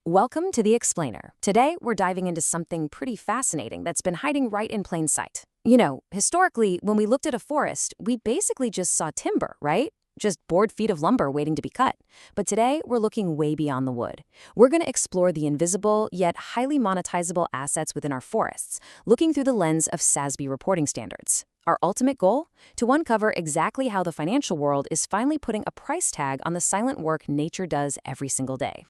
Welcome to The Explainer. Today, we're diving into something pretty fascinating that's been hiding right in plain sight. Historically, when we looked at a forest, we basically just saw timber, right? Just board feet of lumber waiting to be cut. But today, we're looking way beyond the wood. We're going to explore the invisible, yet highly monetizable assets within our forests, looking through the lens of SASB reporting standards. Our ultimate goal? To uncover exactly how the financial world is finally putting a price tag on the silent work nature does every single day.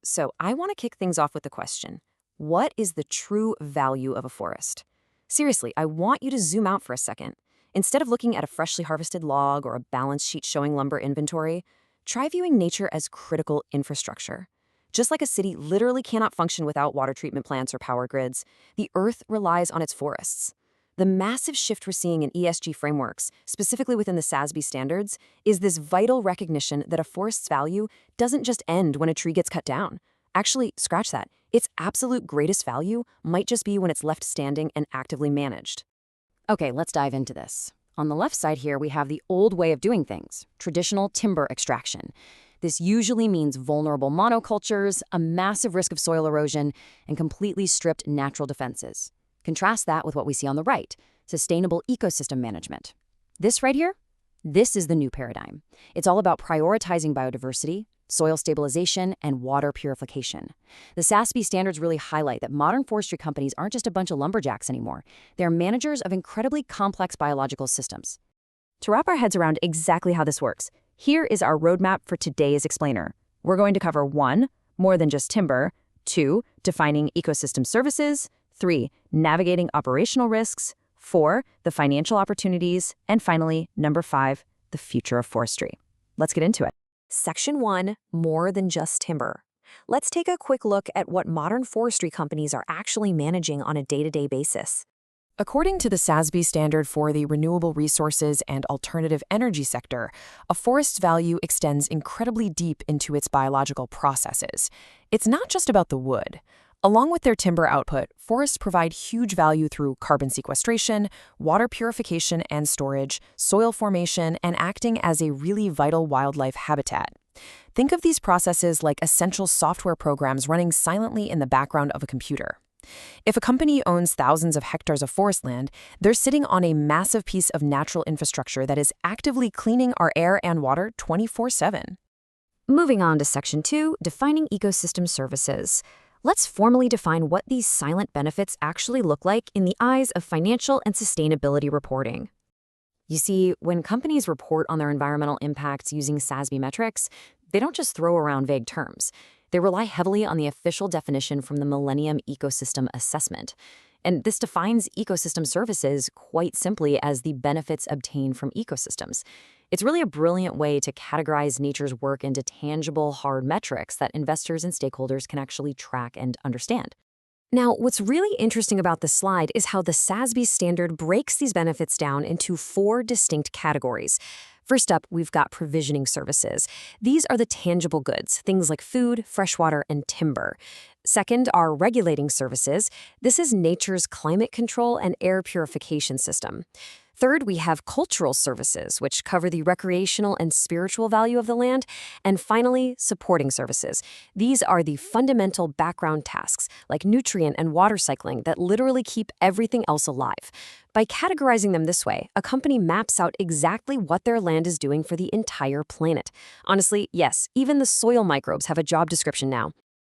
So I want to kick things off with the question, what is the true value of a forest? Seriously, I want you to zoom out for a second. Instead of looking at a freshly harvested log or a balance sheet showing lumber inventory, try viewing nature as critical infrastructure. Just like a city literally cannot function without water treatment plants or power grids, the Earth relies on its forests. The massive shift we're seeing in ESG frameworks, specifically within the SASB standards, is this vital recognition that a forest's value doesn't just end when a tree gets cut down. Actually, scratch that. Its absolute greatest value might just be when it's left standing and actively managed. Okay, let's dive into this. On the left side here, we have the old way of doing things, traditional timber extraction. This usually means vulnerable monocultures, a massive risk of soil erosion, and completely stripped natural defenses. Contrast that with what we see on the right, sustainable ecosystem management. This right here, this is the new paradigm. It's all about prioritizing biodiversity, soil stabilization, and water purification. The SASB standards really highlight that modern forestry companies aren't just a bunch of lumberjacks anymore. They're managers of incredibly complex biological systems. To wrap our heads around exactly how this works, here is our roadmap for today's explainer. We're going to cover 1, more than just timber, 2, defining ecosystem services, 3, navigating operational risks, 4, the financial opportunities, and finally, number 5, the future of forestry. Let's get into it. Section 1, more than just timber. Let's take a quick look at what modern forestry companies are actually managing on a day-to-day basis. According to the SASB standard for the renewable resources and alternative energy sector, a forest's value extends incredibly deep into its biological processes. It's not just about the wood. Along with their timber output, forests provide huge value through carbon sequestration, water purification and storage, soil formation, and acting as a really vital wildlife habitat. Think of these processes like essential software programs running silently in the background of a computer. If a company owns thousands of hectares of forest land, they're sitting on a massive piece of natural infrastructure that is actively cleaning our air and water 24/7. Moving on to Section 2, defining ecosystem services. Let's formally define what these silent benefits actually look like in the eyes of financial and sustainability reporting. You see, when companies report on their environmental impacts using SASB metrics, they don't just throw around vague terms. They rely heavily on the official definition from the Millennium Ecosystem Assessment. And this defines ecosystem services quite simply as the benefits obtained from ecosystems. It's really a brilliant way to categorize nature's work into tangible, hard metrics that investors and stakeholders can actually track and understand. Now, what's really interesting about this slide is how the SASB standard breaks these benefits down into 4 distinct categories. First up, we've got provisioning services. These are the tangible goods, things like food, freshwater, and timber. Second are regulating services. This is nature's climate control and air purification system. Third, we have cultural services, which cover the recreational and spiritual value of the land. And finally, supporting services. These are the fundamental background tasks, like nutrient and water cycling, that literally keep everything else alive. By categorizing them this way, a company maps out exactly what their land is doing for the entire planet. Honestly, yes, even the soil microbes have a job description now.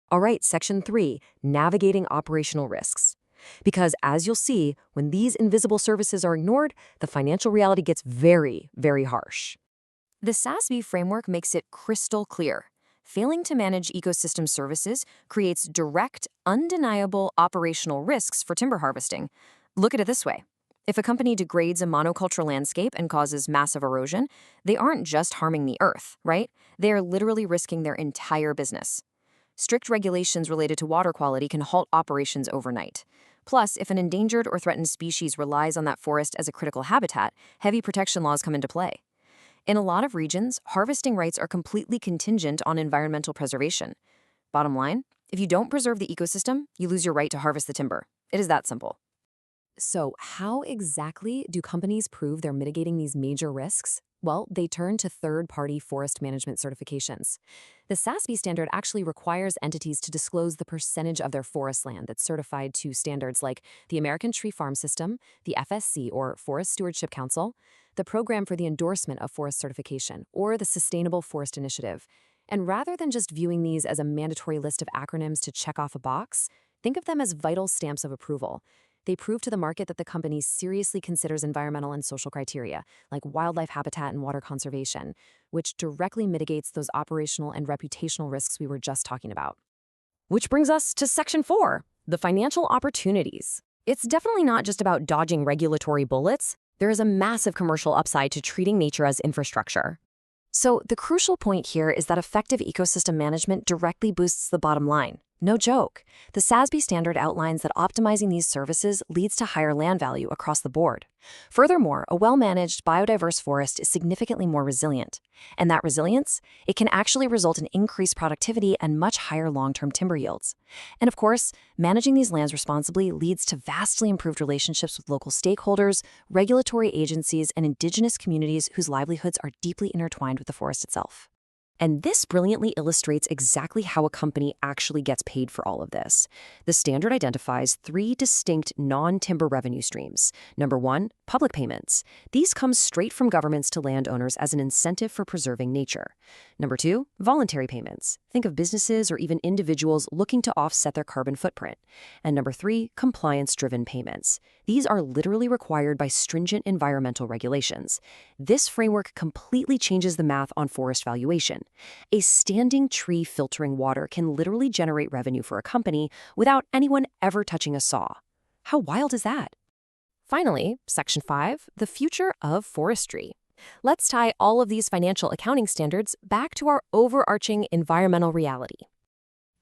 All right, Section 3, navigating operational risks. Because as you'll see, when these invisible services are ignored, the financial reality gets very, very harsh. The SASB framework makes it crystal clear. Failing to manage ecosystem services creates direct, undeniable operational risks for timber harvesting. Look at it this way. If a company degrades a monoculture landscape and causes massive erosion, they aren't just harming the earth, right? They are literally risking their entire business. Strict regulations related to water quality can halt operations overnight. Plus, if an endangered or threatened species relies on that forest as a critical habitat, heavy protection laws come into play. In a lot of regions, harvesting rights are completely contingent on environmental preservation. Bottom line, if you don't preserve the ecosystem, you lose your right to harvest the timber. It is that simple. So, how exactly do companies prove they're mitigating these major risks? Well, they turn to third-party forest management certifications. The SASB standard actually requires entities to disclose the percentage of their forest land that's certified to standards like the American Tree Farm System, the FSC or Forest Stewardship Council, the Program for the Endorsement of Forest Certification, or the Sustainable Forest Initiative. And rather than just viewing these as a mandatory list of acronyms to check off a box, think of them as vital stamps of approval. They prove to the market that the company seriously considers environmental and social criteria, like wildlife habitat and water conservation, which directly mitigates those operational and reputational risks we were just talking about. Which brings us to Section 4, the financial opportunities. It's definitely not just about dodging regulatory bullets. There is a massive commercial upside to treating nature as infrastructure. So the crucial point here is that effective ecosystem management directly boosts the bottom line. No joke. The SASB standard outlines that optimizing these services leads to higher land value across the board. Furthermore, a well-managed biodiverse forest is significantly more resilient. And that resilience, it can actually result in increased productivity and much higher long-term timber yields. And of course, managing these lands responsibly leads to vastly improved relationships with local stakeholders, regulatory agencies, and indigenous communities whose livelihoods are deeply intertwined with the forest itself. And this brilliantly illustrates exactly how a company actually gets paid for all of this. The standard identifies 3 distinct non-timber revenue streams. Number 1, public payments. These come straight from governments to landowners as an incentive for preserving nature. Number 2, voluntary payments. Think of businesses or even individuals looking to offset their carbon footprint. And number 3, compliance-driven payments. These are literally required by stringent environmental regulations. This framework completely changes the math on forest valuation. A standing tree filtering water can literally generate revenue for a company without anyone ever touching a saw. How wild is that? Finally, Section 5, the future of forestry. Let's tie all of these financial accounting standards back to our overarching environmental reality.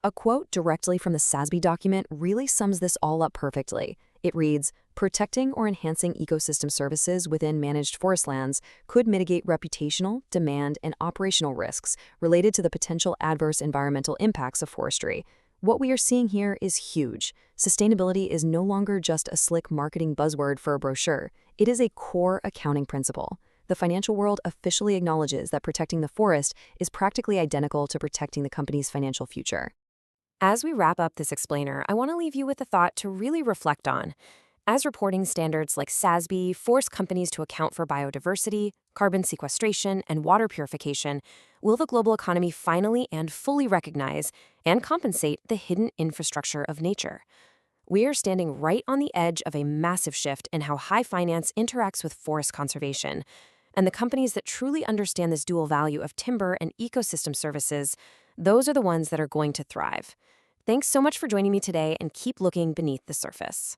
A quote directly from the SASB document really sums this all up perfectly. It reads, "Protecting or enhancing ecosystem services within managed forest lands could mitigate reputational, demand, and operational risks related to the potential adverse environmental impacts of forestry." What we are seeing here is huge. Sustainability is no longer just a slick marketing buzzword for a brochure. It is a core accounting principle. The financial world officially acknowledges that protecting the forest is practically identical to protecting the company's financial future. As we wrap up this explainer, I want to leave you with a thought to really reflect on. As reporting standards like SASB force companies to account for biodiversity, carbon sequestration, and water purification, will the global economy finally and fully recognize and compensate the hidden infrastructure of nature? We are standing right on the edge of a massive shift in how high finance interacts with forest conservation. And the companies that truly understand this dual value of timber and ecosystem services, those are the ones that are going to thrive. Thanks so much for joining me today, and keep looking beneath the surface.